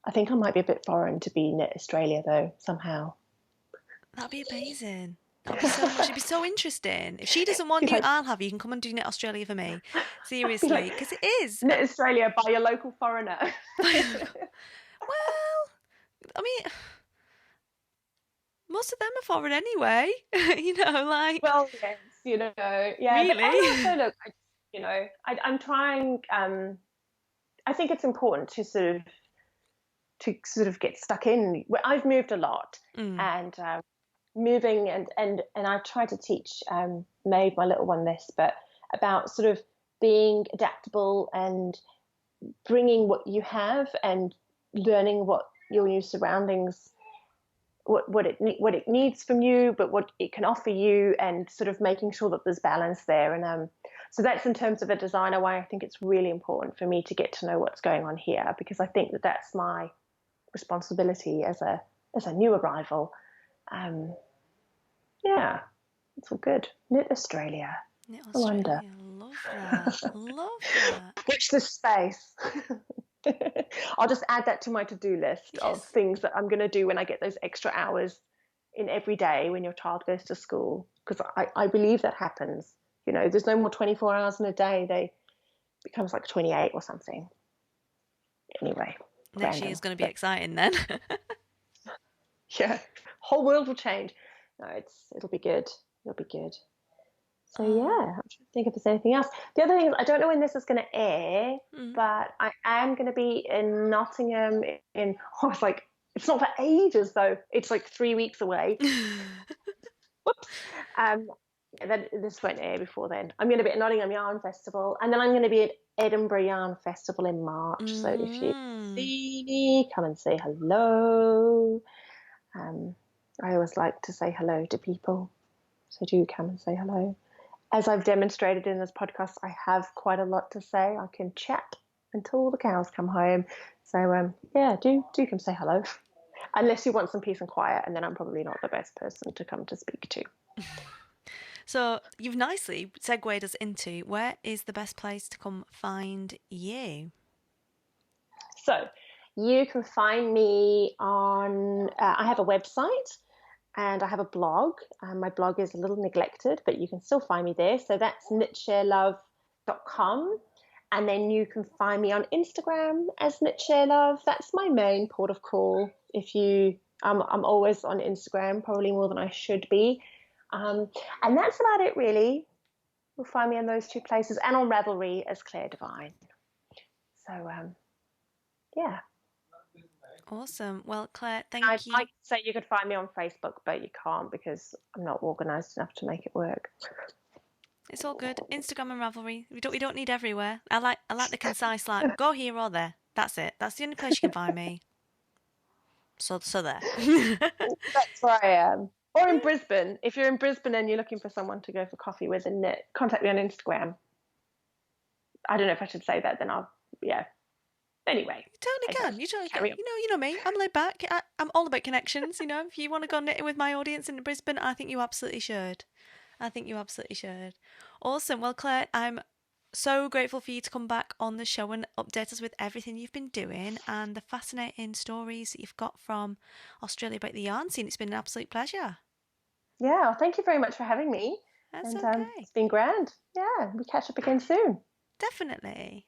I think I might be a bit foreign to be Knit Australia though, somehow. That'd be amazing. That'd be so much. It'd be so interesting. If she doesn't want Be you, like, I'll have you. You can come and do Knit Australia for me. be Seriously, like because it is. Knit Australia by a local foreigner. Well, I mean, most of them are foreign anyway. Like Well, yes, yeah. But I really. also look, I'm trying. I think it's important to sort of get stuck in. I've moved a lot, Mm. and moving and I try to teach Maeve, my little one, this, but about sort of being adaptable and bringing what you have and learning what your new surroundings what it needs from you, but what it can offer you, and sort of making sure that there's balance there. And so that's in terms of a designer way. I think it's really important for me to get to know what's going on here, because I think that that's my responsibility as a new arrival. Yeah, it's all good. Knit Australia. Knit I wonder. Australia. Love that. Love that. Watch this space. I'll just add that to my to-do list of Yes. things that I'm going to do when I get those extra hours in every day when your child goes to school, because I believe that happens. There's no more 24 hours in a day. They becomes like 28 or something. Anyway, Next year random. is going to be exciting then. Yeah, whole world will change. No, it'll be good. It'll be good. So yeah, I'm trying to think if there's anything else. The other thing is, I don't know when this is going to air, but I am going to be in Nottingham I was like, it's not for ages though. It's like 3 weeks away. Whoops. This won't air before then. I'm going to be at Nottingham Yarn Festival, and then I'm going to be at Edinburgh Yarn Festival in March. So if you see me, come and say hello. I always like to say hello to people, so do come and say hello. As I've demonstrated in this podcast, I have quite a lot to say. I can chat until the cows come home. So yeah, do come say hello. Unless you want some peace and quiet, and then I'm probably not the best person to come to speak to. So you've nicely segued us into where is the best place to come find you? So you can find me on, I have a website and I have a blog. My blog is a little neglected, but you can still find me there. So that's knitsharelove.com. And then you can find me on Instagram as knitsharelove. That's my main port of call. I'm always on Instagram, probably more than I should be. And that's about it, really. You'll find me in those two places, and on Ravelry as Clare Devine. So, yeah. Awesome. Well, Clare, thank I'd you. like to say you could find me on Facebook, but you can't because I'm not organised enough to make it work. It's all good. Instagram and Ravelry. We don't need everywhere. I like the concise, like go here or there. That's it. That's the only place you can find me. So there. That's where I am. Or in Brisbane. If you're in Brisbane and you're looking for someone to go for coffee with and knit, contact me on Instagram. I don't know if I should say that, then yeah. Anyway. You totally can. You totally can. Carry on. You know me. I'm laid back. I'm all about connections. If you want to go knitting with my audience in Brisbane, I think you absolutely should. Awesome. Well, Clare, I'm so grateful for you to come back on the show and update us with everything you've been doing and the fascinating stories that you've got from Australia about the yarn scene. It's been an absolute pleasure. Yeah, thank you very much for having me. That's and okay. It's been grand. Yeah, we'll catch up again soon. Definitely.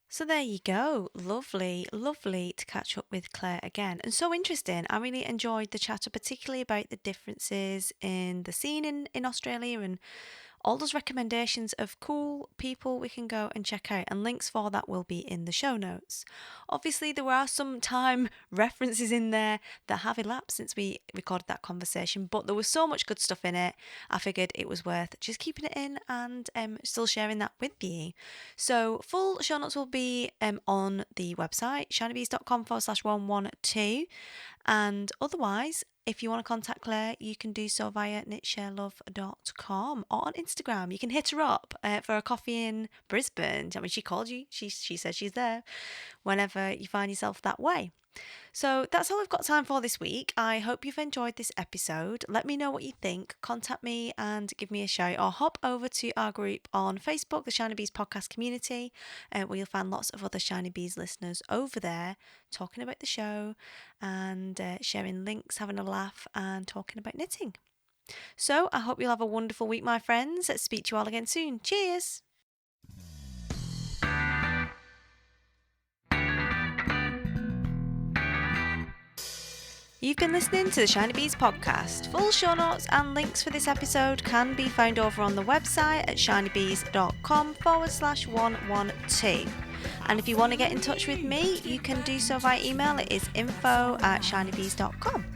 So there you go. Lovely, lovely to catch up with Clare again. And so interesting. I really enjoyed the chatter, particularly about the differences in the scene in Australia and all those recommendations of cool people we can go and check out, and links for that will be in the show notes. Obviously, there are some time references in there that have elapsed since we recorded that conversation, but there was so much good stuff in it, I figured it was worth just keeping it in and still sharing that with you. So full show notes will be on the website, shinybees.com/112, and otherwise, if you want to contact Claire, you can do so via knitsharelove.com or on Instagram. You can hit her up for a coffee in Brisbane. I mean, she called you. She said she's there whenever you find yourself that way. So that's all we've got time for this week. I hope you've enjoyed this episode. Let me know what you think. Contact me and give me a shout, or hop over to our group on Facebook, the Shiny Bees Podcast Community, where you'll find lots of other Shiny Bees listeners over there talking about the show and sharing links, having a laugh and talking about knitting. So I hope you'll have a wonderful week, my friends. Let's speak to you all again soon. Cheers! You've been listening to the Shiny Bees podcast. Full show notes and links for this episode can be found over on the website at shinybees.com/112. And if you want to get in touch with me, you can do so via email. It is info@shinybees.com.